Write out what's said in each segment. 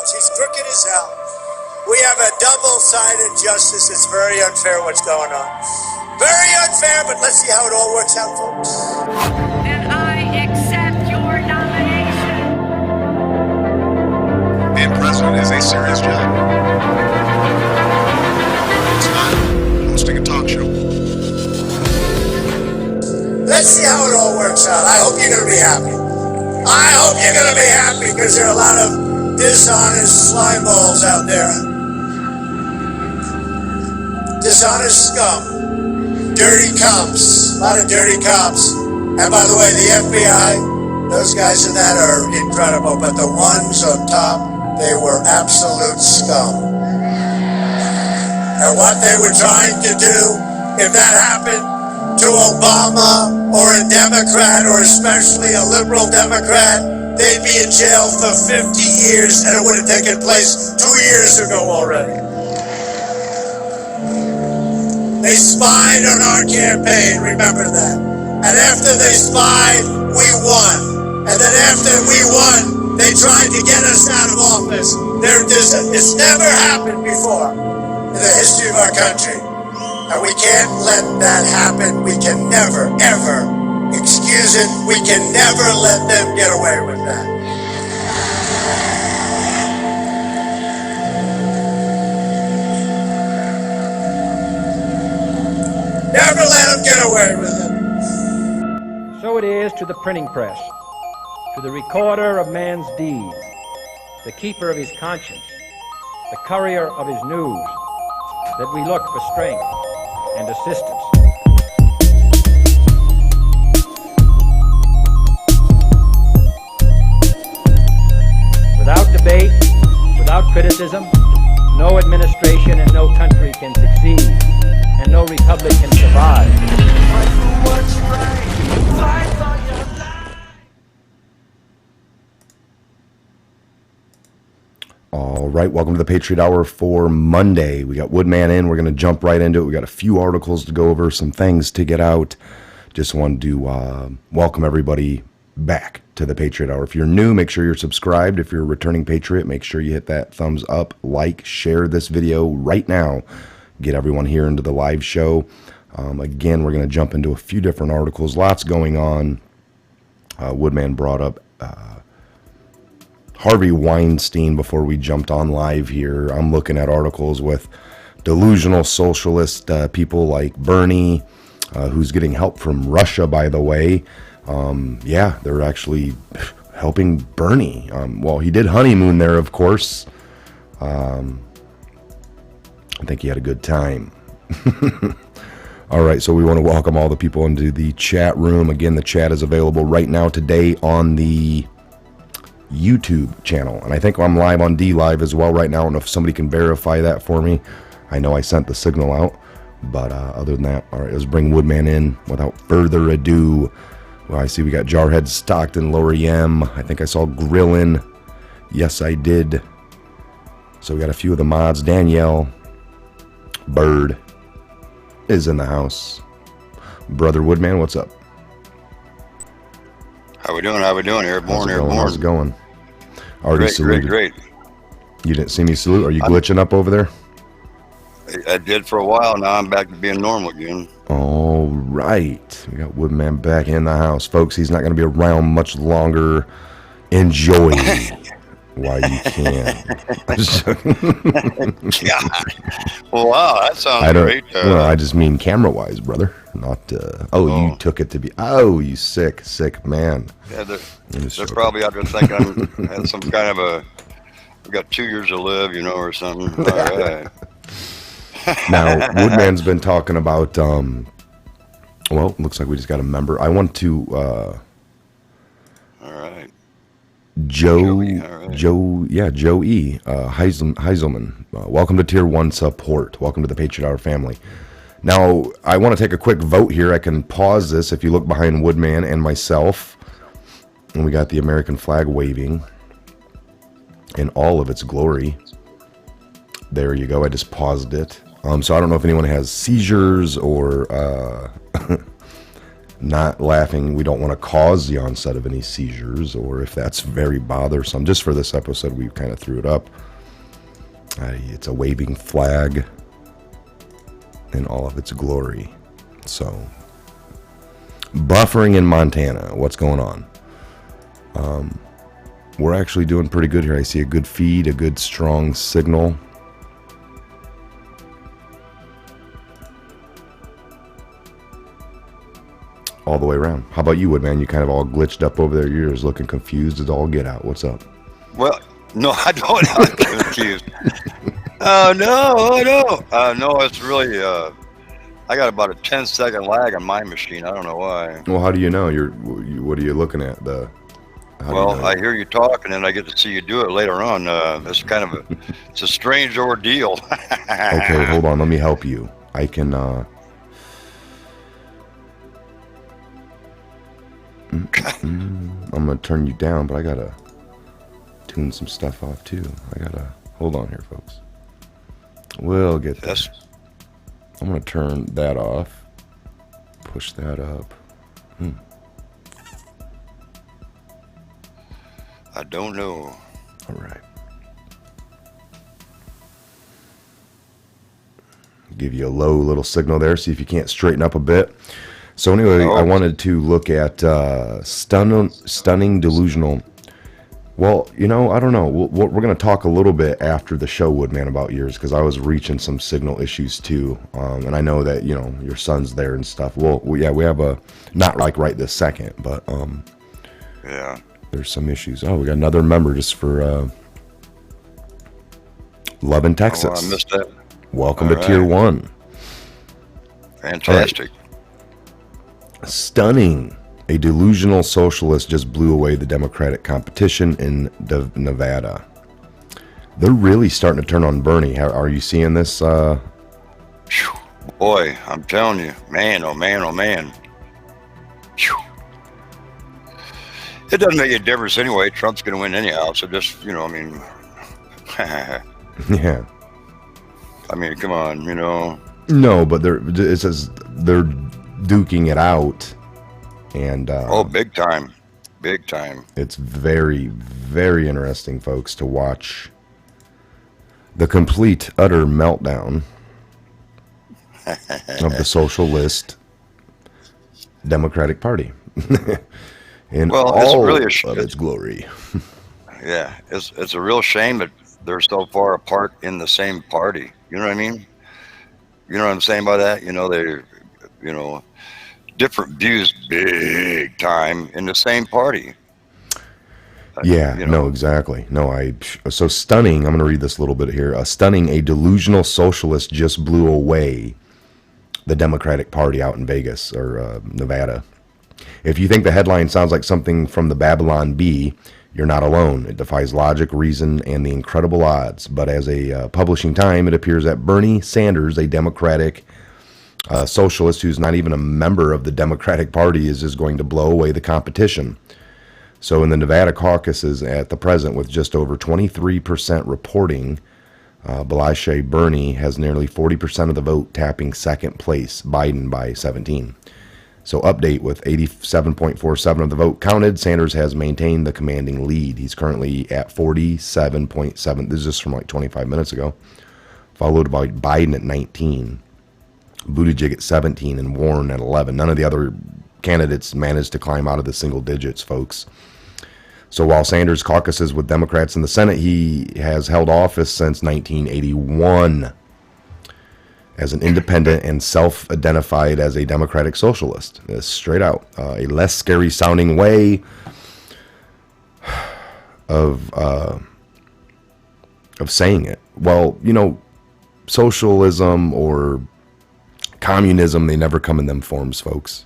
balls. He's crooked as hell. We have a double-sided justice. It's very unfair what's going on. Very unfair, but let's see how it all works out, folks. Then I accept your nomination. Being president is a serious job. It's not hosting a talk show. Let's see how it all works out. I hope you're going to be happy. I hope you're going to be happy because there are a lot of dishonest slime balls out there. Dishonest scum. Dirty cops. A lot of dirty cops. And by the way, the FBI, those guys in that are incredible, but the ones on top, they were absolute scum. And what they were trying to do, if that happened to Obama or a Democrat, or especially a liberal Democrat, they'd be in jail for 50 years, and it would have taken place 2 years ago already. They spied on our campaign, remember that. And after they spied, we won. And then after we won, they tried to get us out of office. It's never happened before in the history of our country. And we can't let that happen. We can never, ever excuse it. We can never let them get away with that. Never let them get away with it. So it is to the printing press, to the recorder of man's deeds, the keeper of his conscience, the courier of his news, that we look for strength and assistance. Without debate, without criticism, no administration and no country can succeed, and no republic can survive. Fight for what's right. Fight for your life. All right, welcome to the Patriot Hour for Monday. We got Woodman in. We're going to jump right into it. We got a few articles to go over, some things to get out. Just wanted to welcome everybody back to the Patriot Hour. If you're new, make sure you're subscribed. If you're a returning Patriot, make sure you hit that thumbs up, like, share this video right now. Get everyone here into the live show. Again, we're going to jump into a few different articles. Lots going on. Woodman brought up Harvey Weinstein before we jumped on live here. I'm looking at articles with delusional socialist people like Bernie, who's getting help from Russia, by the way. Yeah, they're actually helping Bernie. Well, he did honeymoon there, of course. I think he had a good time. All right, so we want to welcome all the people into the chat room. Again, the chat is available right now today on the YouTube channel, and I think I'm live on D Live as well right now. I don't know if somebody can verify that for me. I know I sent the signal out, but other than that, all right, let's bring Woodman in without further ado. Well, I see we got Jarhead, Stockton, Lori M. I think I saw Grillin. Yes, I did. So we got a few of the mods. Danielle Bird is in the house. Brother Woodman, what's up? How we doing? Airborne, airborne. How's it going? Already saluted. Great. You didn't see me salute? Are you glitching up over there? I did for a while. Now I'm back to being normal again. All right. We got Woodman back in the house. Folks, he's not going to be around much longer. Enjoy while you can. Wow, that sounds great. Well, I just mean camera-wise, brother. Not, you took it to be, you sick man. Yeah, they're probably out there thinking I had some kind of I've got 2 years to live, or something. All right. Now, Woodman's been talking about, well, looks like we just got a member. I want to, all right. Joey Heiselman. Welcome to Tier 1 support. Welcome to the Patriot Hour family. Now, I want to take a quick vote here. I can pause this if you look behind Woodman and myself. And we got the American flag waving in all of its glory. There you go. I just paused it. So I don't know if anyone has seizures or Not laughing, we don't want to cause the onset of any seizures, or if that's very bothersome. Just for this episode, we kind of threw it up. It's a waving flag in all of its glory. So, buffering in Montana, what's going on? We're actually doing pretty good here. I see a good feed, a good strong signal. All the way around. How about you, Woodman? You kind of all glitched up over there. You're just looking confused as all get out. What's up? Well, no, I don't. I'm confused. Oh no. No, it's really. I got about a 10-second lag on my machine. I don't know why. Well, how do you know? What are you looking at? I hear you talk, and then I get to see you do it later on. It's kind of it's a strange ordeal. Okay, hold on. Let me help you. I can. I'm gonna turn you down, but I gotta tune some stuff off too. Hold on here, folks. We'll get there. Yes. I'm gonna turn that off. Push that up. I don't know. All right. Give you a low little signal there. See if you can't straighten up a bit. So anyway, I wanted to look at stunning delusional. Well, I don't know. We're going to talk a little bit after the show, Woodman, about yours, because I was reaching some signal issues too. And I know that, your son's there and stuff. Well, yeah, we have not like right this second, but yeah, there's some issues. Oh, we got another member just for Love in Texas. Oh, I missed that. Welcome to Tier 1. Fantastic. Stunning. A delusional socialist just blew away the Democratic competition in Nevada. They're really starting to turn on Bernie. Are you seeing this? Boy, I'm telling you, man, oh man, oh man. It doesn't make a difference anyway. Trump's going to win anyhow. So just, Yeah. I mean, come on, No, but it says they're duking it out. And big time. Big time. It's very, very interesting, folks, to watch the complete, utter meltdown of the socialist Democratic Party in all of its glory. Yeah, it's a real shame that they're so far apart in the same party. You know what I mean? You know what I'm saying by that? Different views big time in the same party. Yeah, no, exactly. No, so stunning, I'm going to read this a little bit here. Stunning, a delusional socialist just blew away the Democratic Party out in Vegas or Nevada. If you think the headline sounds like something from the Babylon Bee, you're not alone. It defies logic, reason, and the incredible odds. But as a publishing time, it appears that Bernie Sanders, a Democratic socialist who's not even a member of the Democratic Party, is just going to blow away the competition. So in the Nevada caucuses at the present, with just over 23% reporting, Bernie has nearly 40% of the vote, tapping second place, Biden by 17. So update, with 87.47% of the vote counted, Sanders has maintained the commanding lead. He's currently at 47.7%. This is just from like 25 minutes ago. Followed by Biden at 19%. Buttigieg at 17% and Warren at 11%. None of the other candidates managed to climb out of the single digits, folks. So while Sanders caucuses with Democrats in the Senate, he has held office since 1981 as an independent and self-identified as a democratic socialist. Straight out. A less scary sounding way of saying it. Well, socialism or communism, they never come in them forms, folks.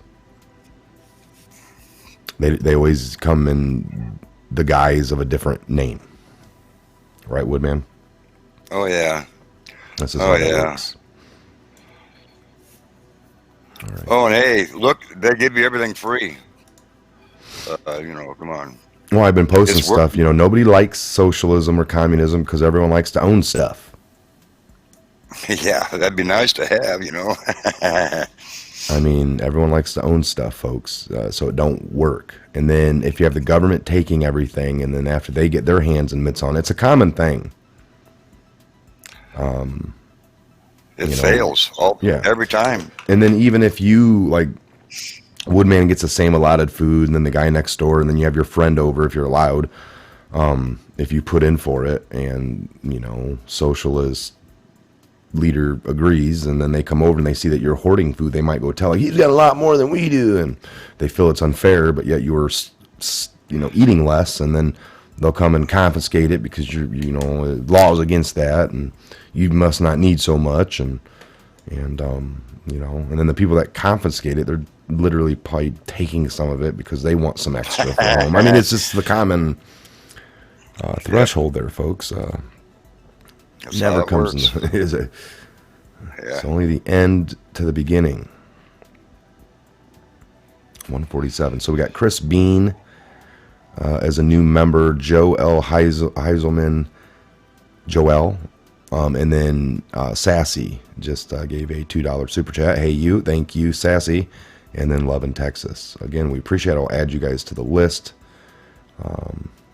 They always come in the guise of a different name. Right, Woodman? Oh, yeah. This is how it works. All right. Oh, and hey, look, they give you everything free. Come on. Well, I've been posting stuff. Nobody likes socialism or communism because everyone likes to own stuff. Yeah, that'd be nice to have, I mean, everyone likes to own stuff, folks, so it don't work. And then if you have the government taking everything, and then after they get their hands and mitts on it, it's a common thing. It fails every time. And then even if you, like, Woodman gets the same allotted food, and then the guy next door, and then you have your friend over if you're allowed, if you put in for it, and, socialist leader agrees, and then they come over and they see that you're hoarding food, they might go tell, he's got a lot more than we do, and they feel it's unfair, but yet you were eating less, and then they'll come and confiscate it because laws against that, and you must not need so much, and then the people that confiscate it, they're literally probably taking some of it because they want some extra for home. I mean, it's just the common threshold there, folks. Never comes in it's only the end to the beginning. 147. So we got Chris Bean as a new member, Joe L. Heiselman, Joel, and then Sassy just gave a $2 super chat. Hey, you, thank you, Sassy, and then Love in Texas. Again, we appreciate it. I'll add you guys to the list.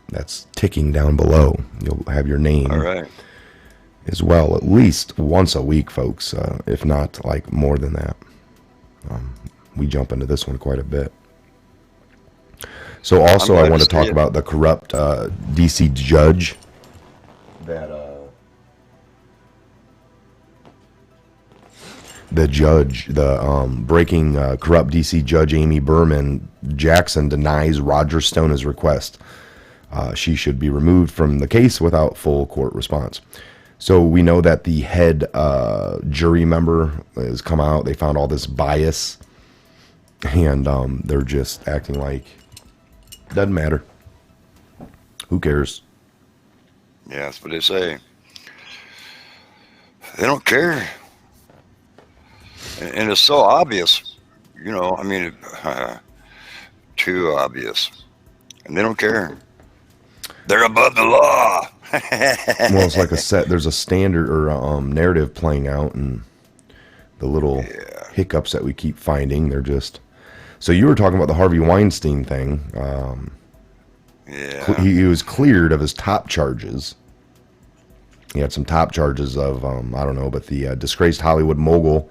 That's ticking down below. You'll have your name. All right. As well, at least once a week, folks, if not like more than that. We jump into this one quite a bit. So also I want to talk about the corrupt DC judge that breaking corrupt DC judge Amy Berman Jackson denies Roger Stone's request. She should be removed from the case without full court response. So we know that the head jury member has come out. They found all this bias, and they're just acting like doesn't matter. Who cares? Yeah, that's what they say. They don't care, and it's so obvious. I mean, too obvious, and they don't care. They're above the law. Well, it's like there's a standard or narrative playing out, and the little hiccups that we keep finding, they're just. So you were talking about the Harvey Weinstein thing. He was cleared of his top charges. He had some top charges of, I don't know, but the disgraced Hollywood mogul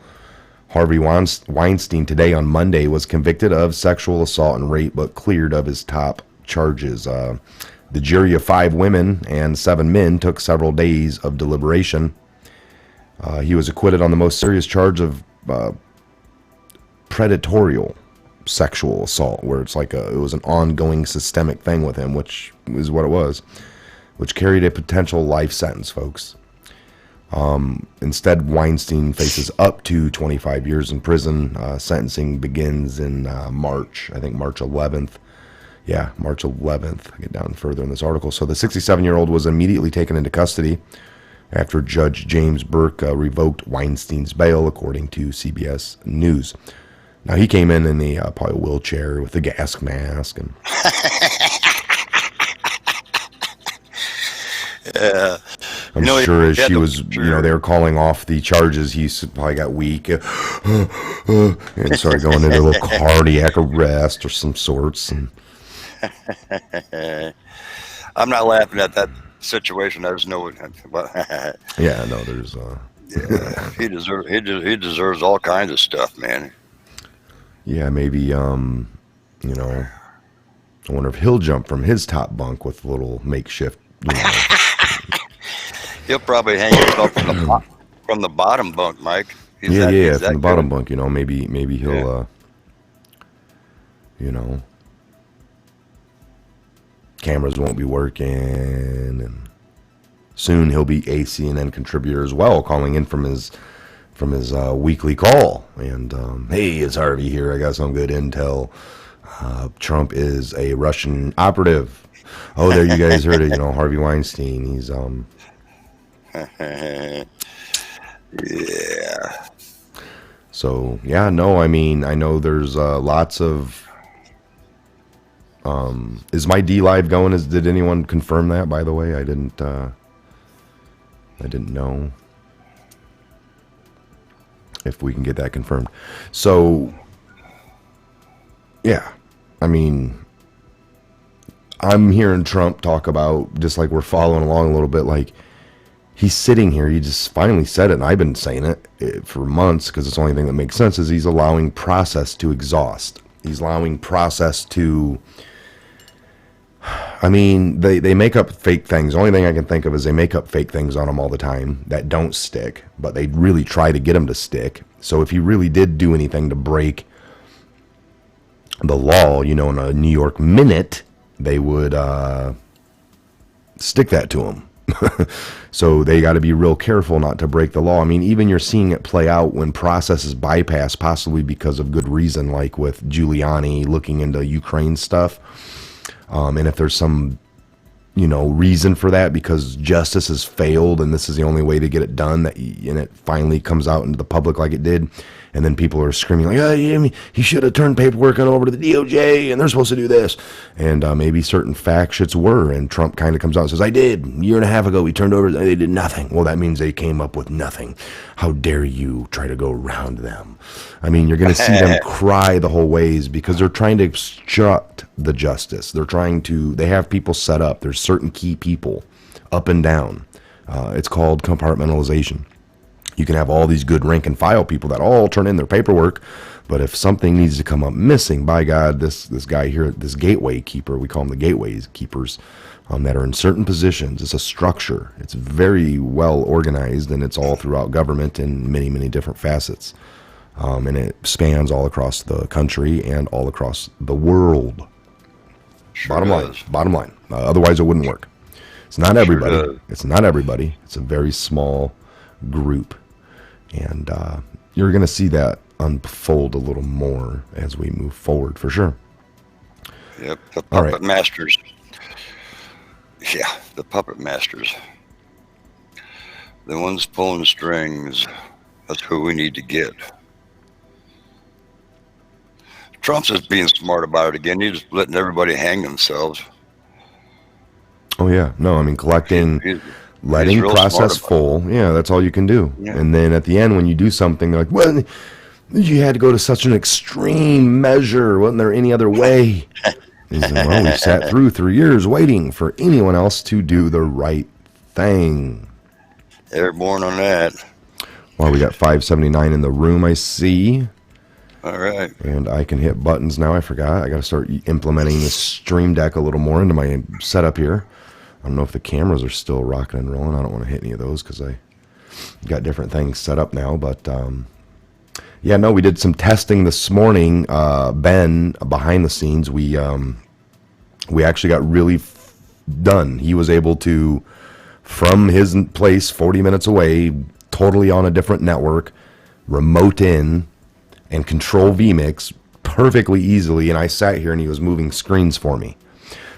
Harvey Weinstein today on Monday was convicted of sexual assault and rape, but cleared of his top charges. The jury of 5 women and 7 men took several days of deliberation. He was acquitted on the most serious charge of predatorial sexual assault, where it's like it was an ongoing systemic thing with him, which is what it was, which carried a potential life sentence, folks. Instead, Weinstein faces up to 25 years in prison. Sentencing begins in March 11th. Yeah, March 11th. I get down further in this article. So the 67-year-old was immediately taken into custody after Judge James Burke revoked Weinstein's bail, according to CBS News. Now, he came in the probably wheelchair with the gas mask. And yeah. I'm sure as she was, they were calling off the charges, he probably got weak and started going into a little cardiac arrest or some sorts. And I'm not laughing at that situation. I just know it. Yeah, no, there's. Yeah, he deserves all kinds of stuff, man. Yeah, maybe. I wonder if he'll jump from his top bunk with a little makeshift. He'll probably hang himself from the bottom bunk, Mike. From the bottom bunk. Maybe he'll. Cameras won't be working, and soon he'll be a CNN contributor as well, calling in from his weekly call. And hey, it's Harvey here. I got some good intel. Trump is a Russian operative. Oh, there you guys heard it. Harvey Weinstein. He's yeah. So yeah, no. I mean, I know there's lots of. Is my D live going? Did anyone confirm that? By the way, I didn't know. if we can get that confirmed. So, yeah, I mean, I'm hearing Trump talk about, just like we're following along a little bit, like he's sitting here, he just finally said it, and I've been saying it for months because it's the only thing that makes sense, is he's allowing process to exhaust. He's allowing process to, I mean, they make up fake things. The only thing I can think of is they make up fake things on him all the time that don't stick, but they really try to get him to stick. So if he really did do anything to break the law, in a New York minute, they would stick that to him. So they got to be real careful not to break the law. I mean, even you're seeing it play out when process is bypassed, possibly because of good reason, like with Giuliani looking into Ukraine stuff. And if there's some, reason for that, because justice has failed and this is the only way to get it done, and it finally comes out into the public like it did, and then people are screaming like, oh, he should have turned paperwork over to the DOJ, and they're supposed to do this. And maybe certain fact shits were, and Trump kind of comes out and says, I did. A year and a half ago, we turned over, they did nothing. Well, that means they came up with nothing. How dare you try to go around them? I mean, you're going to see them cry the whole ways because they're trying to obstruct the justice. They have people set up. There's certain key people up and down. It's called compartmentalization. You can have all these good rank and file people that all turn in their paperwork, but if something needs to come up missing, by God, this guy here, this gateway keeper, we call them the gateway keepers, that are in certain positions. It's a structure. It's very well organized, and it's all throughout government in many, many different facets. And it spans all across the country and all across the world. Sure Bottom line. Otherwise, it wouldn't work. It's not everybody. It's not everybody. It's a very small group. And you're going to see that unfold a little more as we move forward, for sure. Yep, the puppet masters. Yeah, the puppet masters. The ones pulling strings. That's who we need to get. Trump's just being smart about it again. He's just letting everybody hang themselves. Oh, yeah. No, I mean, letting process full. Yeah, that's all you can do. Yeah. And then at the end, when you do something, they're like, well, you had to go to such an extreme measure. Wasn't there any other way? He said, well, we sat through 3 years waiting for anyone else to do the right thing. They're born on that. Well, we got 579 in the room, I see. All right. And I can hit buttons now. I forgot. I got to start implementing this Stream Deck a little more into my setup here. I don't know if the cameras are still rocking and rolling. I don't want to hit any of those because I got different things set up now. But, yeah, no, we did some testing this morning. Ben, behind the scenes, we actually got really done. He was able to, from his place 40 minutes away, totally on a different network, remote in, and control vMix perfectly easily. And I sat here and he was moving screens for me.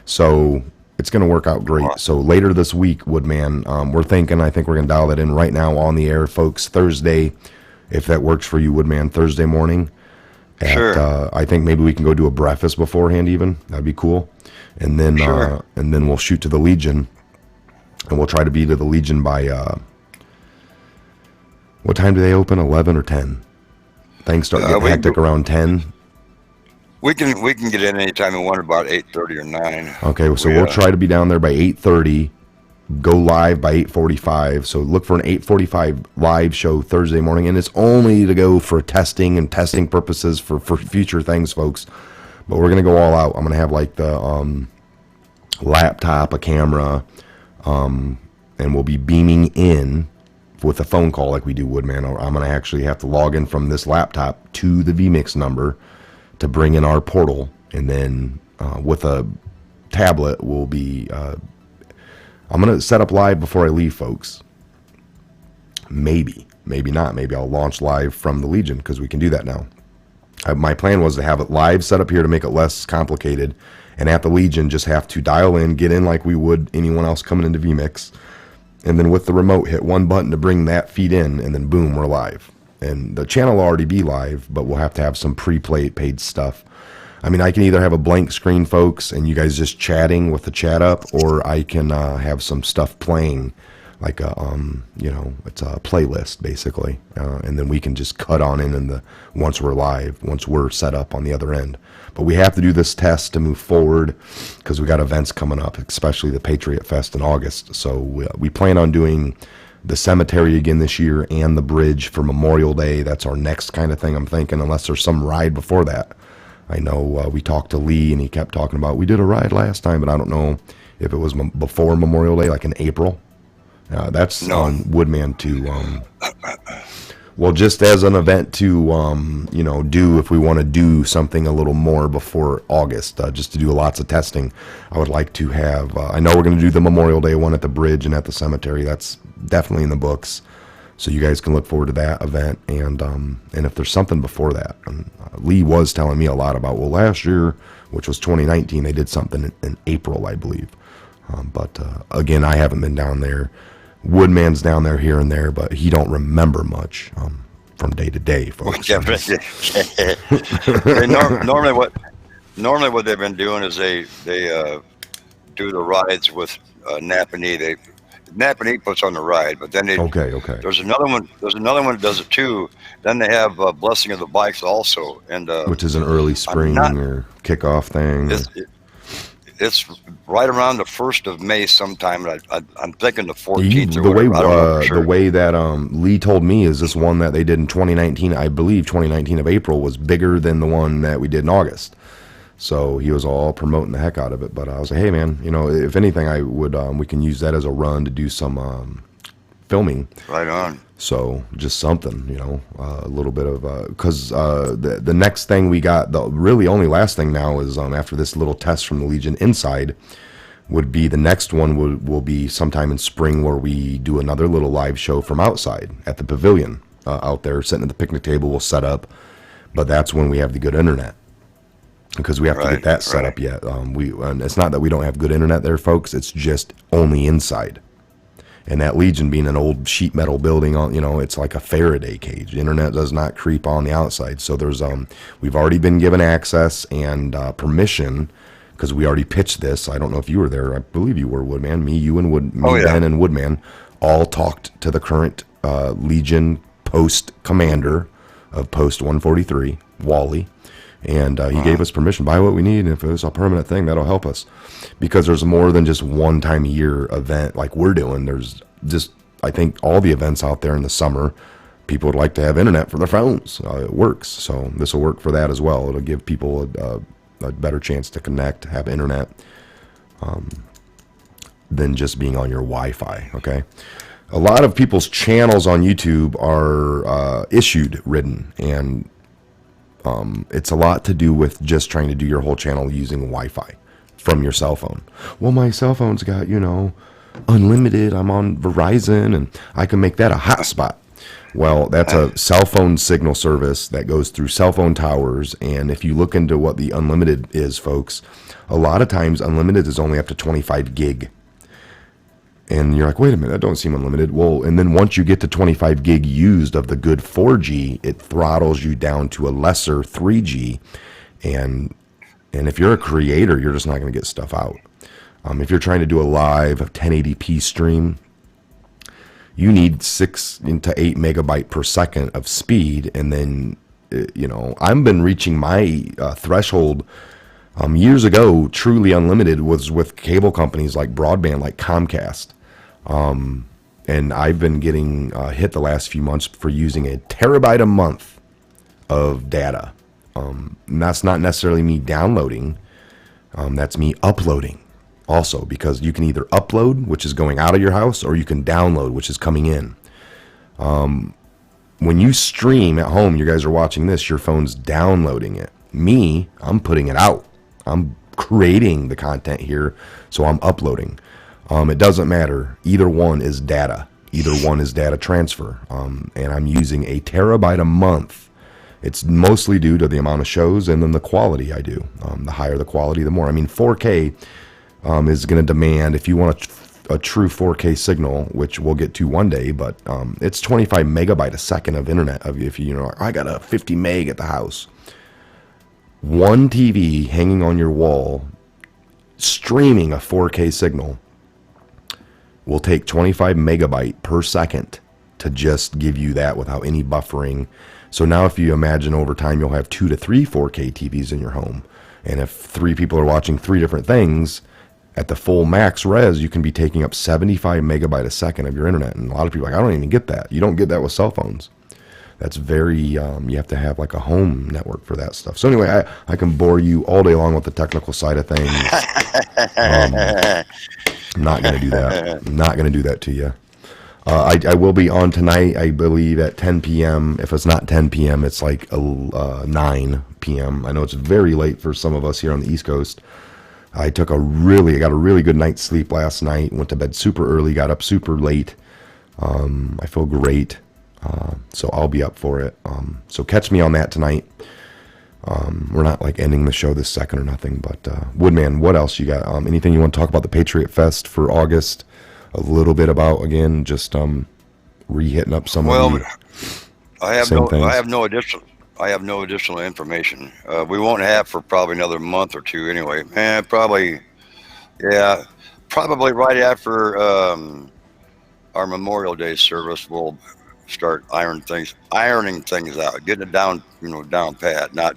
So it's going to work out great. So later this week, Woodman, I think we're going to dial that in right now on the air, folks. Thursday, if that works for you, Woodman, Thursday morning. Sure. I think maybe we can go do a breakfast beforehand even. That'd be cool. And then we'll shoot to the Legion. And we'll try to be to the Legion by, what time do they open? 11 or 10? Things start getting hectic around 10. We can get in anytime we want, about 8:30 or 9. Okay, so we'll try to be down there by 8:30, go live by 8:45. So look for an 8:45 live show Thursday morning, and it's only to go for testing and testing purposes for future things, folks. But we're going to go all out. I'm going to have like the laptop, a camera, and we'll be beaming in with a phone call like we do, Woodman. I'm going to actually have to log in from this laptop to the vMix number to bring in our portal, and then with a tablet we'll be I'm going to set up live before I leave, folks. Maybe not. Maybe I'll launch live from the Legion because we can do that now. My plan was to have it live set up here to make it less complicated, and at the Legion just have to dial in, get in like we would anyone else coming into vMix, and then with the remote hit one button to bring that feed in, and then boom, we're live. And the channel will already be live, but we'll have to have some paid stuff. I mean, I can either have a blank screen, folks, and you guys just chatting with the chat up, or I can have some stuff playing like a it's a playlist basically, and then we can just cut on in the once we're live, once we're set up on the other end. But we have to do this test to move forward because we got events coming up, especially the Patriot Fest in August. So we plan on doing the cemetery again this year and the bridge for Memorial Day. That's our next kind of thing, I'm thinking, unless there's some ride before that. I know we talked to Lee and he kept talking about, we did a ride last time, but I don't know if it was before Memorial Day, like in April. That's on Woodman to, well, just as an event to, do if we want to do something a little more before August, just to do lots of testing. I would like to have, I know we're going to do the Memorial Day one at the bridge and at the cemetery. That's definitely in the books. So you guys can look forward to that event. And if there's something before that, Lee was telling me a lot about, well, last year, which was 2019, they did something in April, I believe. But again, I haven't been down there. Woodman's down there here and there, but he don't remember much from day to day, folks. Normally what they've been doing is they do the rides with Napanee. Napanee puts on the ride, but then okay. There's another one that does it too. Then they have Blessing of the Bikes also, and which is an early spring or kickoff thing. It's right around the 1st of May sometime. I'm thinking the 14th. The way that Lee told me is this one that they did in 2019. I believe 2019 of April was bigger than the one that we did in August. So he was all promoting the heck out of it. But I was like, hey man, if anything, I would we can use that as a run to do some filming. Right on. So just something, a little bit of because the next thing we got, the really only last thing now is after this little test from the Legion inside would be the next one will be sometime in spring where we do another little live show from outside at the pavilion out there, sitting at the picnic table. We'll set up, but that's when we have the good internet because we have to get that set up yet. And it's not that we don't have good internet there, folks. It's just only inside. And that Legion being an old sheet metal building, it's like a Faraday cage. The internet does not creep on the outside. So there's we've already been given access and permission because we already pitched this. I don't know if you were there. I believe you were, Woodman. Me, you, and Ben and Woodman all talked to the current Legion post commander of Post 143, Wally. And he gave us permission, buy what we need, and if it's a permanent thing, that'll help us. Because there's more than just one time a year event like we're doing. There's just, I think, all the events out there in the summer, people would like to have internet for their phones. It works. So this will work for that as well. It'll give people a better chance to connect, have internet, than just being on your Wi-Fi, okay? A lot of people's channels on YouTube are issued ridden, and it's a lot to do with just trying to do your whole channel using Wi-Fi from your cell phone. Well, my cell phone's got, unlimited. I'm on Verizon and I can make that a hotspot. Well, that's a cell phone signal service that goes through cell phone towers. And if you look into what the unlimited is, folks, a lot of times unlimited is only up to 25 gig. And you're like, wait a minute, that don't seem unlimited. Well, and then once you get to 25 gig used of the good 4G, it throttles you down to a lesser 3G. And if you're a creator, you're just not going to get stuff out. If you're trying to do a live 1080p stream, you need 6 to 8 megabyte per second of speed. And then, I've been reaching my threshold. Years ago, truly unlimited was with cable companies like broadband, like Comcast. And I've been getting hit the last few months for using a terabyte a month of data. And that's not necessarily me downloading. That's me uploading also, because you can either upload, which is going out of your house, or you can download, which is coming in. When you stream at home, you guys are watching this, your phone's downloading it. Me, I'm putting it out. I'm creating the content here, so I'm uploading. It doesn't matter. Either one is data. Either one is data transfer. And I'm using a terabyte a month. It's mostly due to the amount of shows and then the quality I do. The higher the quality, the more. 4K is going to demand, if you want a true 4K signal, which we'll get to one day, but it's 25 megabyte a second of internet. If I got a 50 meg at the house. One TV hanging on your wall, streaming a 4K signal, will take 25 megabyte per second to just give you that without any buffering. So now if you imagine over time, you'll have 2 to 3 4K TVs in your home. And if 3 people are watching 3 different things, at the full max res, you can be taking up 75 megabyte a second of your internet. And a lot of people are like, I don't even get that. You don't get that with cell phones. That's very, you have to have like a home network for that stuff. So anyway, I can bore you all day long with the technical side of things. I'm not going to do that. I'm not going to do that to you. I will be on tonight, I believe, at 10 p.m. If it's not 10 p.m., it's like 9 p.m. I know it's very late for some of us here on the East Coast. I got a really good night's sleep last night. Went to bed super early, got up super late. I feel great. So I'll be up for it. So catch me on that tonight. We're not like ending the show this second or nothing, but Woodman, what else you got? Anything you want to talk about the Patriot Fest for August? A little bit about, again, just re-hitting up some of the I have no additional information. We won't have for probably another month or two anyway. Probably right after our Memorial Day service, we'll start ironing things out, getting it down, down pat, not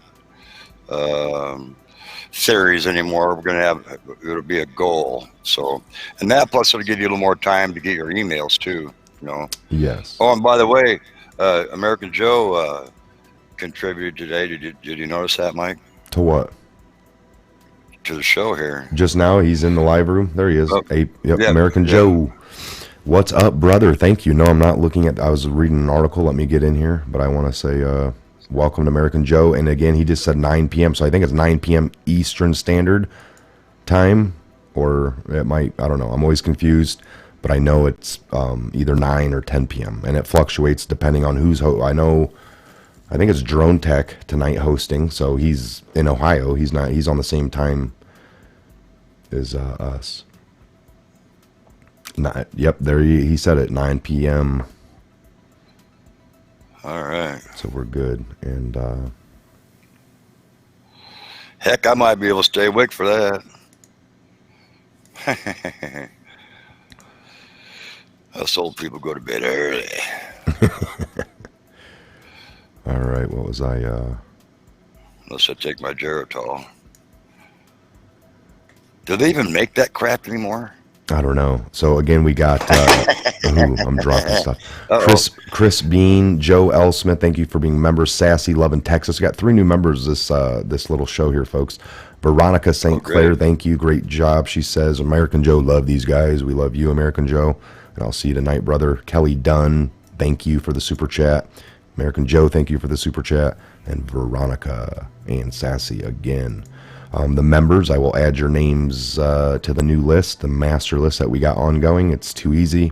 theories anymore. We're gonna have, it'll be a goal. So, and that plus it'll give you a little more time to get your emails too. Yes. Oh, and by the way, American Joe contributed today. Did you notice that, Mike? To what? To the show here. Just now, he's in the live room. There he is. Oh, American Joe. What's up, brother? Thank you. No, I'm not looking at. I was reading an article. Let me get in here, but I want to say welcome to American Joe. And again, he just said 9 p.m. So I think it's 9 p.m. Eastern Standard Time, or it might. I don't know. I'm always confused, but I know it's either 9 or 10 p.m. and it fluctuates depending on who's. I think it's Drone Tech tonight hosting. So he's in Ohio. He's not. He's on the same time as us. Yep, there he said it, 9 p.m. All right. So we're good. And heck, I might be able to stay awake for that. Us old people go to bed early. All right, what was I? Unless I take my Geritol. Do they even make that crap anymore? I don't know. So again, we got. I'm dropping stuff. Chris Bean, Joe L. Smith. Thank you for being members. Sassy, Loving Texas. We got 3 new members this little show here, folks. Veronica St. Clair. Thank you. Great job. She says, American Joe, love these guys. We love you, American Joe. And I'll see you tonight, brother. Kelly Dunn. Thank you for the super chat. American Joe. Thank you for the super chat. And Veronica and Sassy again. The members, I will add your names to the new list, the master list that we got ongoing. It's too easy.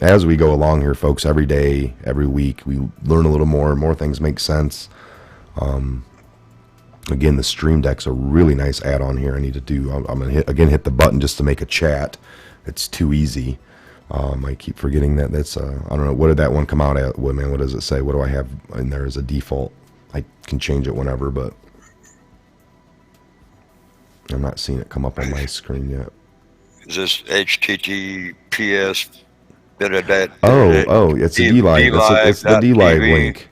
As we go along here, folks, every day, every week, we learn a little more things make sense. Again, the Stream Deck's a really nice add-on here. I need to do, I'm going to hit the button just to make a chat. It's too easy. I keep forgetting that that's, I don't know, what did that one come out at? What does it say? What do I have in there as a default? I can change it whenever, but I'm not seeing it come up on my screen yet. Is this HTTPS? It's the D-Live. It's the D-Live link.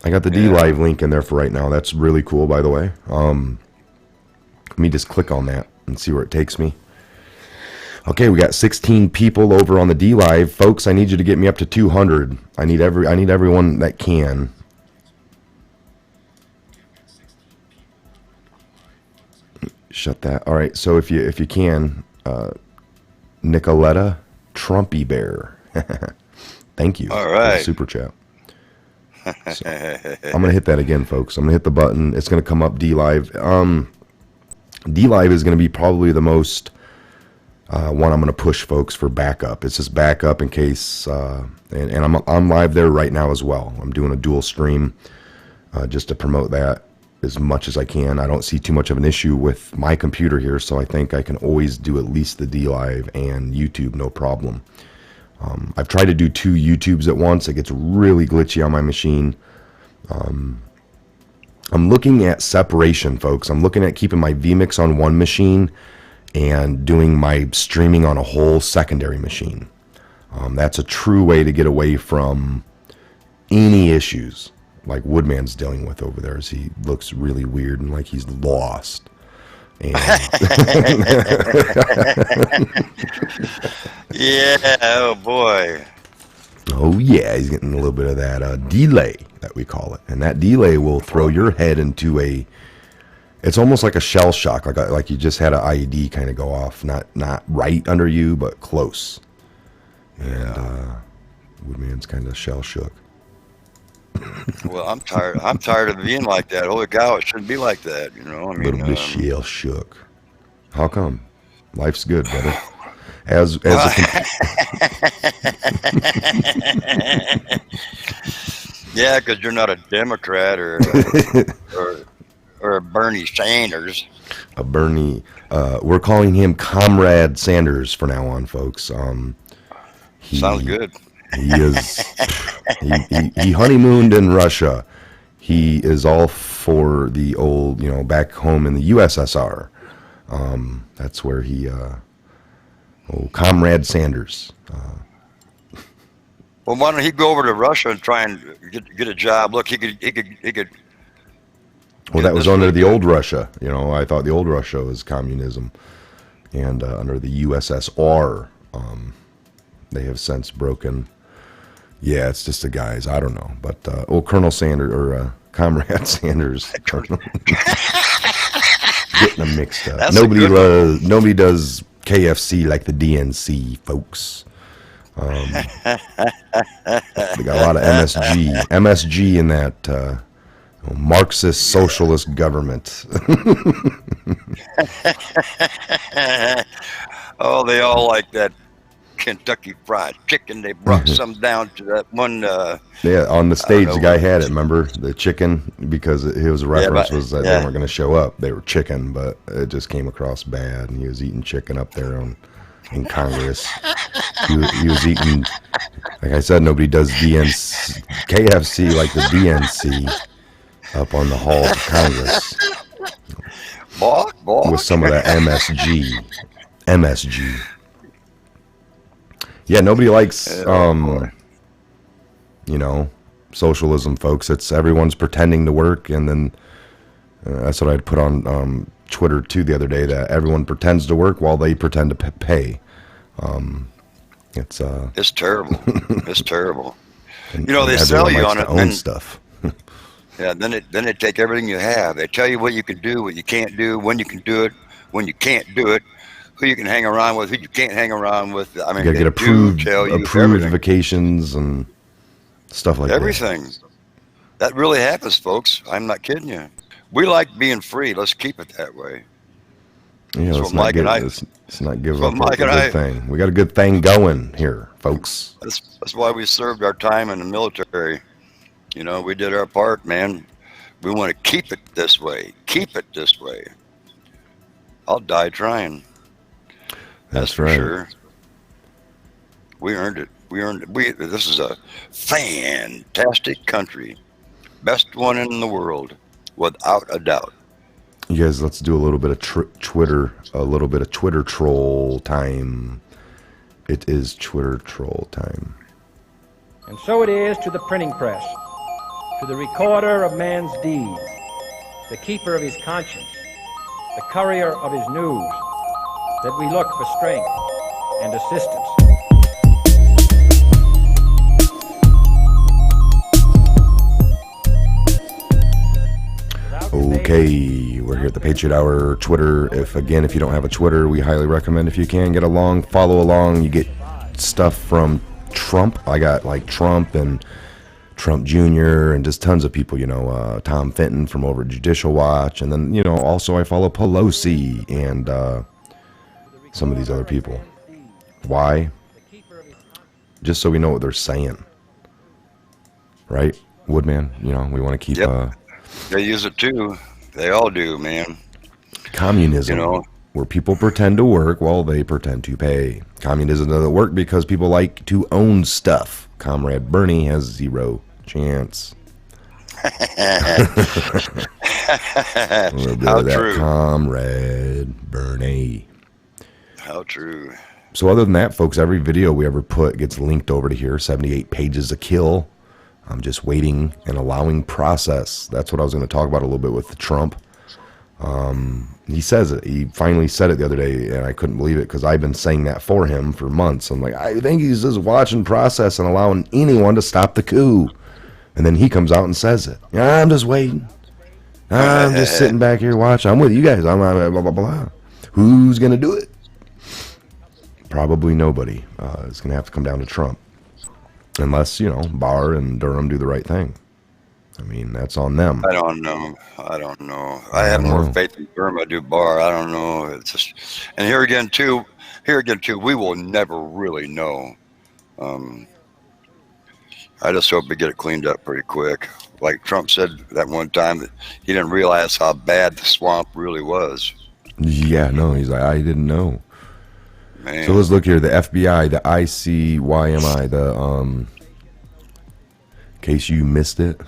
I got the D-Live link in there for right now. That's really cool, by the way. Let me just click on that and see where it takes me. Okay, we got 16 people over on the D-Live. Folks, I need you to get me up to 200. I need everyone that can. Shut that. All right, so if you can, Nicoletta Trumpy Bear. Thank you. All right. Super chat. So, I'm going to hit that again, folks. I'm going to hit the button. It's going to come up D-Live. D-Live is going to be probably the most one I'm going to push, folks, for backup. It's just backup in case, and I'm live there right now as well. I'm doing a dual stream just to promote that as much as I can. I don't see too much of an issue with my computer here, so I think I can always do at least the D-Live and YouTube, no problem. I've tried to do 2 YouTubes at once. It gets really glitchy on my machine. I'm looking at separation, folks. I'm looking at keeping my vMix on one machine and doing my streaming on a whole secondary machine. That's a true way to get away from any issues like Woodman's dealing with over there, as he looks really weird and like he's lost. And Yeah, oh boy. oh yeah, he's getting a little bit of that delay that we call it, and that delay will throw your head into it's almost like a shell shock, like you just had an IED kind of go off, not right under you, but close. And Woodman's kind of shell shook. Well, I'm tired of being like that. Holy cow, it shouldn't be like that, you know. I A mean, little bit shell shook. How come? Life's good, brother. As a yeah, because you're not a Democrat or a Bernie Sanders. a Bernie, we're calling him Comrade Sanders for now on, folks. Sounds good. He is. He honeymooned in Russia. He is all for the old, back home in the USSR. That's where he, Comrade Sanders. Well, why don't he go over to Russia and try and get a job? Look, he could. Well, that was under the old Russia. I thought the old Russia was communism, and under the USSR, they have since broken. Yeah, it's just the guys. I don't know, but Colonel Sanders or Comrade Sanders, getting them mixed up. Nobody does KFC like the DNC, folks. They got a lot of MSG in that Marxist socialist government. Oh, they all like that Kentucky Fried Chicken. They brought some down to that one. Yeah, on the stage, the guy had it. Remember the chicken, because his reference was that they weren't going to show up. They were chicken, but it just came across bad, and he was eating chicken up there in Congress. He was eating, like I said, nobody does KFC like the DNC up on the hall of Congress. With some of that MSG. Yeah, nobody likes, socialism, folks. It's everyone's pretending to work, and then that's what I'd put on Twitter too the other day, that everyone pretends to work while they pretend to pay. It's terrible. It's terrible. They sell you on it, own stuff. Yeah, then they take everything you have. They tell you what you can do, what you can't do, when you can do it, when you can't do it, who you can hang around with, who you can't hang around with. I mean, you gotta get approved vacations and stuff like everything. That really happens, folks. I'm not kidding you. We like being free. Let's keep it that way. Yeah, let's not give up a good thing. We got a good thing going here, folks. That's why we served our time in the military. We did our part, man. We want to keep it this way. Keep it this way. I'll die trying. That's right. Sure. We earned it. This is a fantastic country. Best one in the world, without a doubt. You guys, let's do a little bit of Twitter troll time. It is Twitter troll time. And so it is to the printing press, to the recorder of man's deeds, the keeper of his conscience, the courier of his news, that we look for strength and assistance. Okay, we're here at the Patriot Hour Twitter. If you don't have a Twitter, we highly recommend, if you can, get along, follow along. You get stuff from Trump. I got like Trump and Trump Jr. and just tons of people, Tom Fenton from over at Judicial Watch. And then, also I follow Pelosi and some of these other people. Why? Just so we know what they're saying. Right, Woodman? We want to keep... They use it too. They all do, man. Communism, where people pretend to work while they pretend to pay. Communism doesn't work because people like to own stuff. Comrade Bernie has 0 chance. A little bit How of that true. Comrade Bernie. How true. So other than that, folks, every video we ever put gets linked over to here. 78 pages a kill. I'm just waiting and allowing process. That's what I was going to talk about a little bit with Trump. He says it. He finally said it the other day, and I couldn't believe it because I've been saying that for him for months. I'm like, I think he's just watching process and allowing anyone to stop the coup. And then he comes out and says it. Yeah, I'm just waiting. I'm just sitting back here watching. I'm with you guys. I'm blah, blah, blah. Who's going to do it? Probably nobody. It's going to have to come down to Trump. Unless, Barr and Durham do the right thing. I mean, that's on them. I don't know. I have more faith in Burma. I do Barr. I don't know. It's just, and here again too, we will never really know. I just hope we get it cleaned up pretty quick. Like Trump said that one time that he didn't realize how bad the swamp really was. Yeah, no, he's like, I didn't know. Man. So let's look here. The FBI, the ICYMI, in case you missed it,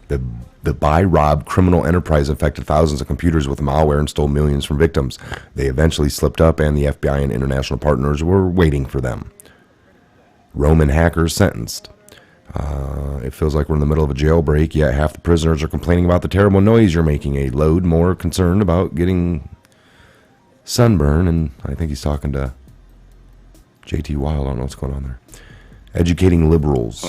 the buy rob criminal enterprise infected thousands of computers with malware and stole millions from victims. They eventually slipped up, and the FBI and international partners were waiting for them. Roman hackers sentenced. It feels like we're in the middle of a jailbreak, yet half the prisoners are complaining about the terrible noise you're making. A load more concerned about getting sunburn, and I think he's talking to JT Wild. I don't know what's going on there. Educating liberals.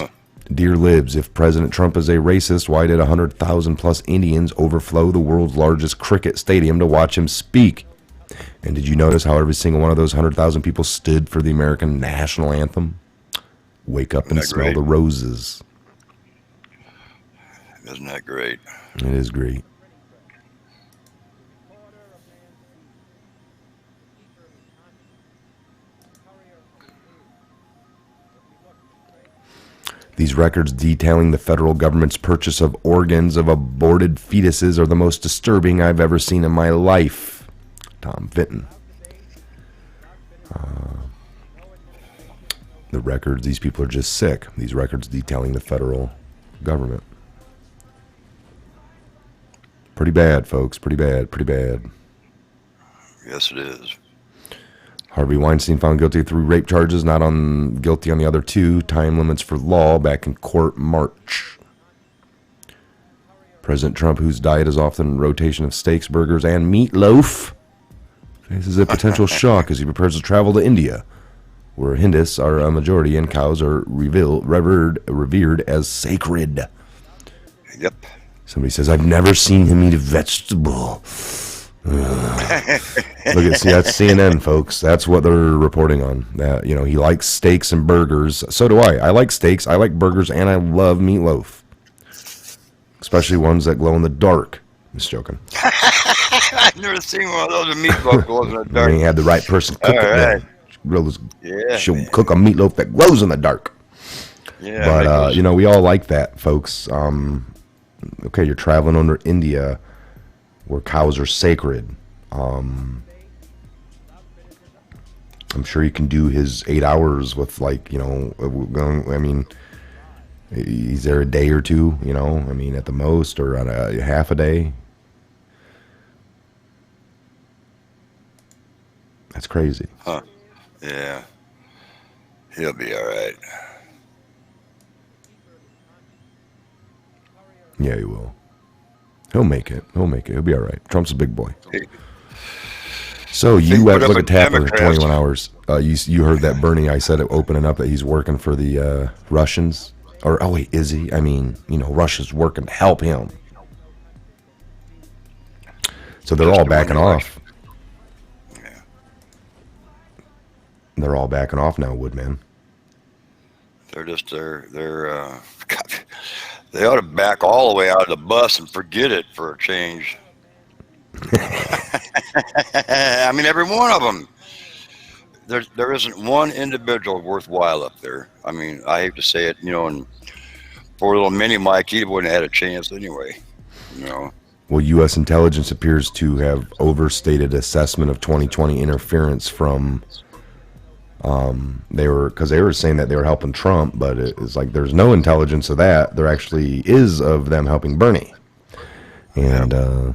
Dear libs, if President Trump is a racist, why did 100,000 plus Indians overflow the world's largest cricket stadium to watch him speak? And did you notice how every single one of those 100,000 people stood for the American national anthem? Wake up and smell the roses. Isn't that great? It is great. These records detailing the federal government's purchase of organs of aborted fetuses are the most disturbing I've ever seen in my life. Tom Fitton. The records, these people are just sick. These records detailing the federal government. Pretty bad, folks. Pretty bad. Yes, it is. Harvey Weinstein found guilty of 3 rape charges, not guilty on the other 2. Time limits for law back in court March. President Trump, whose diet is often rotation of steaks, burgers, and meatloaf, faces a potential shock as he prepares to travel to India, where Hindus are a majority and cows are revered as sacred. Yep. Somebody says, I've never seen him eat a vegetable. Look at, see, that's CNN, folks. That's what they're reporting on. That, he likes steaks and burgers. So do I. I like steaks, I like burgers, and I love meatloaf. Especially ones that glow in the dark. I'm just joking. I've never seen one of those meatloaf glows in the dark. You had the right person cook it. Yeah. She'll cook a meatloaf that glows in the dark. Yeah. But, we all like that, folks. Okay, you're traveling under India, where cows are sacred. I'm sure he can do his 8 hours with, he's there a day or two, at the most, or on a half a day. That's crazy. Huh. Yeah. He'll be all right. Yeah, he will. He'll make it. He'll be all right. Trump's a big boy. So you look at Tapper, 21 hours. You heard that Bernie, I said it opening up that he's working for the Russians. Or, oh wait, is he? I mean, Russia's working to help him. So they're all backing off. Yeah. They're all backing off now, Woodman. They ought to back all the way out of the bus and forget it for a change. I mean, every one of them. There isn't one individual worthwhile up there. I mean, I hate to say it, and poor little mini Mike, he wouldn't have had a chance anyway. Well, U.S. intelligence appears to have overstated assessment of 2020 interference from. They were saying that they were helping Trump, but it's like there's no intelligence of that. There actually is of them helping Bernie. And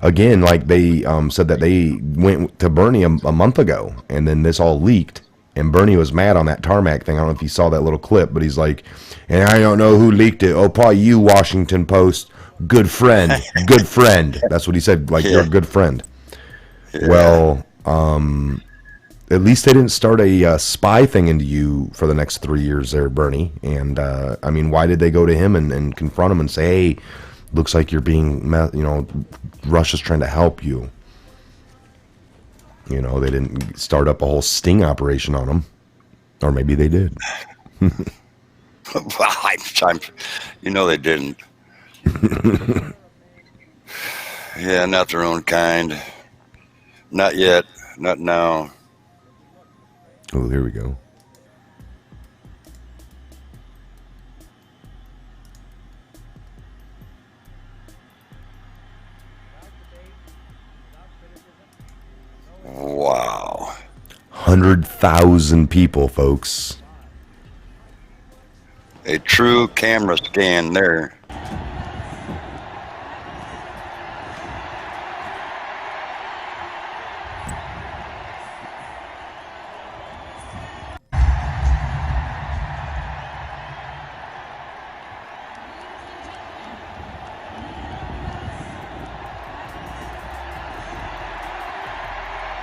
again, like they said that they went to Bernie a month ago, and then this all leaked, and Bernie was mad on that tarmac thing. I don't know if you saw that little clip, but he's like, and I don't know who leaked it. Oh, probably you, Washington Post. Good friend. Good friend. That's what he said, like, you're a good friend. Yeah. Well, at least they didn't start a spy thing into you for the next 3 years there, Bernie. And, I mean, why did they go to him and confront him and say, hey, looks like you're being, Russia's trying to help you. They didn't start up a whole sting operation on him. Or maybe they did. They didn't. Yeah, not their own kind. Not yet. Not now. Oh, here we go. Wow. 100,000 people, folks. A true camera scan there.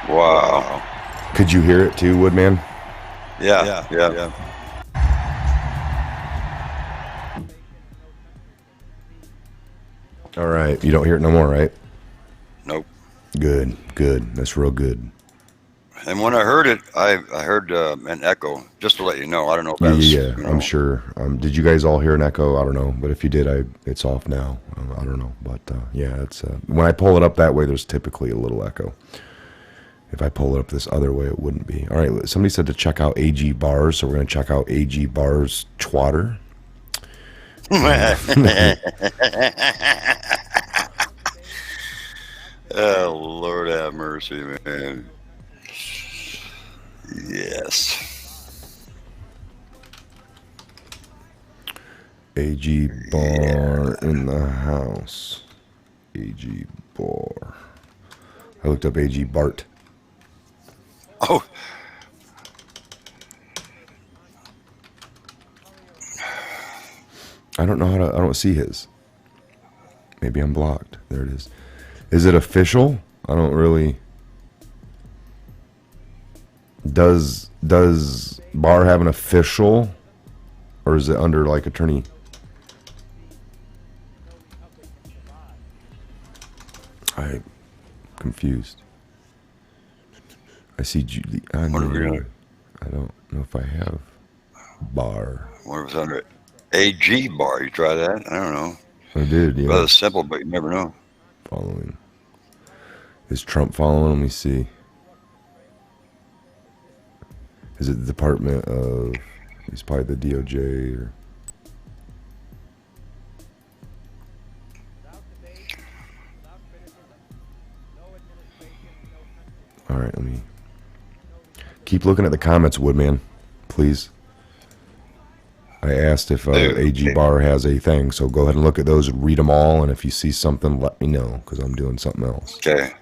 Wow. Could you hear it too, Woodman? Yeah. All right. You don't hear it no more, right? Nope. Good. That's real good. And when I heard it, I heard an echo, just to let you know. I don't know if that's... Yeah, I'm sure. Did you guys all hear an echo? I don't know. But if you did, it's off now. I don't know. But, yeah, it's when I pull it up that way, there's typically a little echo. If I pull it up this other way, it wouldn't be. All right, somebody said to check out AG Bars, so we're going to check out AG Bars Twatter. Oh, Lord have mercy, man. Yes. AG Bar in the house. AG Bar. I looked up AG Bart. Oh. I don't know how to, I don't see his. Maybe I'm blocked. There it is. Is it official? I don't really. Does Bar have an official? Or is it under like attorney? I'm confused. I see Julie. I don't know if I have Bar. What was under it? AG Bar. You try that? I don't know. I did, yeah. Rather simple, but you never know. Following. Is Trump following? Let me see. Is it the Department of... He's probably the DOJ or... All right, let me... Keep looking at the comments, Woodman, please. I asked if AG Bar has a thing, so go ahead and look at those, read them all, and if you see something, let me know, because I'm doing something else. Okay.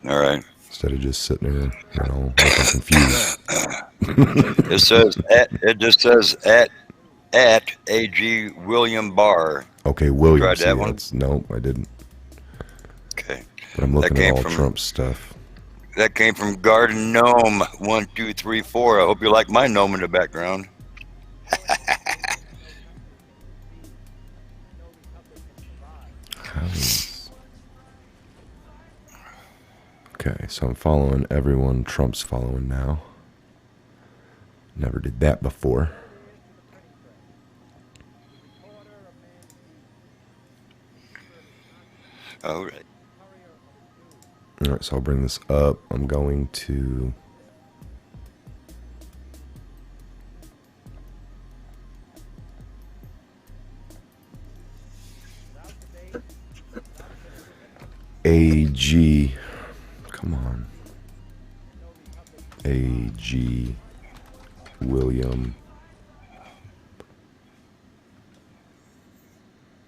All right. Instead of just sitting there, looking confused. It just says at AG William Barr. Okay, William. Tried that one? Nope, I didn't. Okay. But I'm looking at all Trump stuff. That came from Garden Gnome 1234. I hope you like my gnome in the background. Okay, so I'm following everyone Trump's following now. Never did that before. All right. All right, so I'll bring this up. I'm going to... AG, come on. AG William.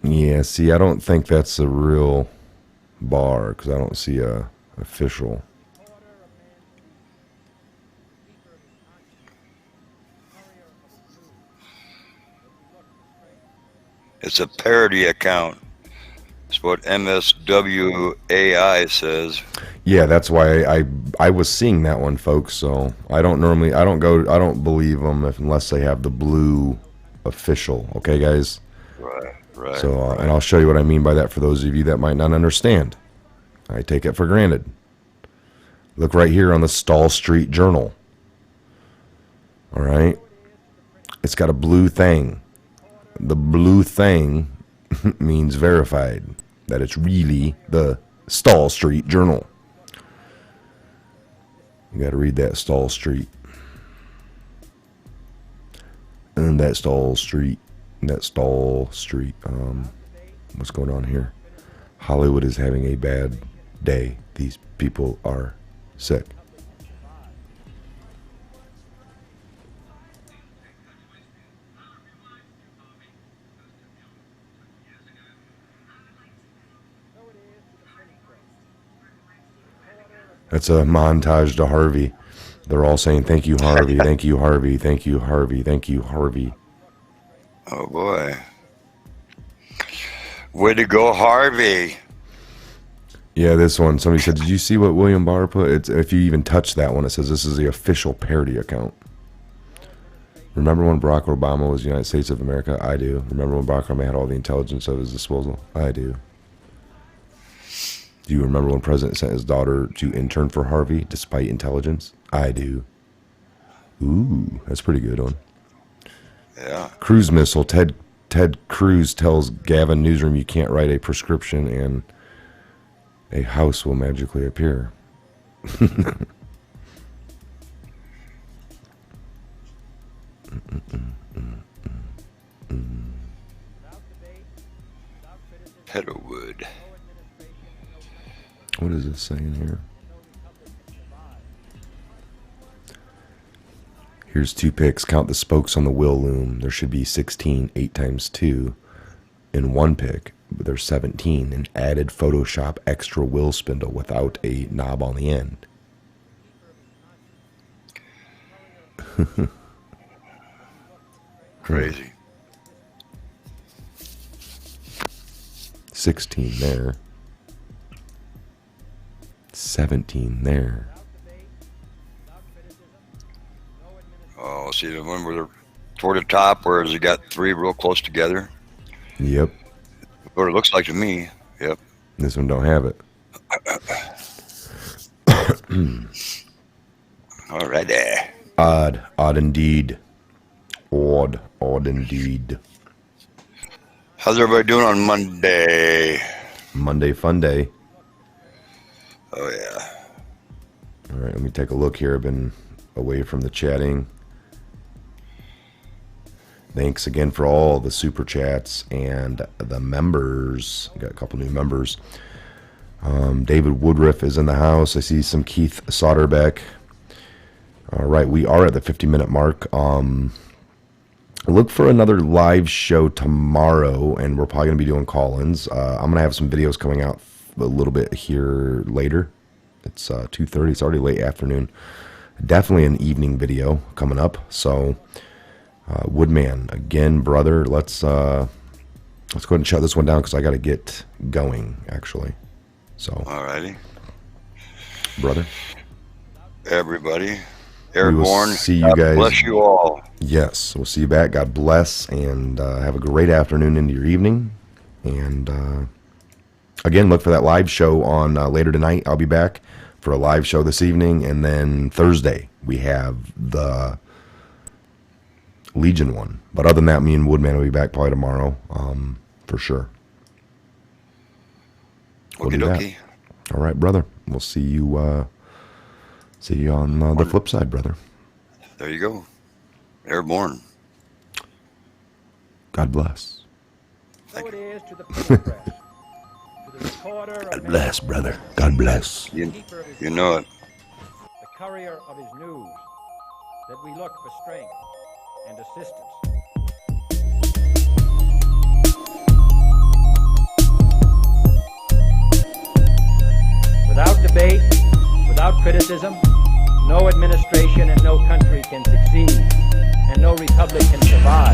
Yeah, see, I don't think that's a real bar because I don't see a official. It's a parody account. It's what MSWAI says. Yeah, that's why I was seeing that one, folks. So I don't believe them unless they have the blue official. Okay, guys. Right. So and I'll show you what I mean by that for those of you that might not understand. I take it for granted. Look right here on the Stall Street Journal. All right, it's got a blue thing. The blue thing means verified, that it's really the Stall Street Journal. You got to read that Stall Street. And that Stall Street. What's going on here? Hollywood is having a bad day. These people are sick. That's a montage to Harvey. They're all saying, thank you, Harvey, thank you, Harvey, thank you, Harvey, thank you, Harvey. Oh, boy. Way to go, Harvey. Yeah, this one. Somebody said, did you see what William Barr put? It's, if you even touch that one, it says this is the official parody account. Remember when Barack Obama was United States of America? I do. Remember when Barack Obama had all the intelligence at his disposal? I do. Do you remember when President sent his daughter to intern for Harvey despite intelligence? I do. Ooh, that's a pretty good one. Yeah. Cruise missile. Ted Cruz tells Gavin Newsroom you can't write a prescription and a house will magically appear. Petalwood. What is this saying here? Here's 2 picks. Count the spokes on the wheel loom. There should be 16, 8 times 2 in 1 pick. But there's 17. An added Photoshop extra wheel spindle without a knob on the end. Crazy. 16 there. 17 there. Oh, see the one where they're toward the top, where you got 3 real close together? Yep. What it looks like to me. Yep. This one don't have it. All right there. Odd indeed. Odd indeed. How's everybody doing on Monday? Monday fun day. Oh, yeah. All right, let me take a look here. I've been away from the chatting. Thanks again for all the super chats and the members. Got a couple new members. David Woodruff is in the house. I see some Keith Soderbeck. All right, we are at the 50-minute mark. Look for another live show tomorrow, and we're probably going to be doing call-ins. I'm going to have some videos coming out a little bit here later. It's 2:30. It's already late afternoon. Definitely an evening video coming up. So, Woodman, again, brother, let's go ahead and shut this one down because I got to get going, actually. So, Alrighty. brother. Everybody. Airborne. See you guys. Bless you all. Yes, we'll see you back. God bless, and have a great afternoon into your evening. And again, look for that live show on later tonight. I'll be back for a live show this evening, and then Thursday we have the Legion one. But other than that, me and Woodman will be back probably tomorrow, for sure. We'll do that. All right, brother. We'll see you. See you on the flip side, brother. There you go. Airborne. God bless. So it is to the printing press, to the recorder of God bless, brother. God bless. You know it. the courier of his news, that we look for strength and assistance. racism, no administration and no country can succeed, and no republic can survive.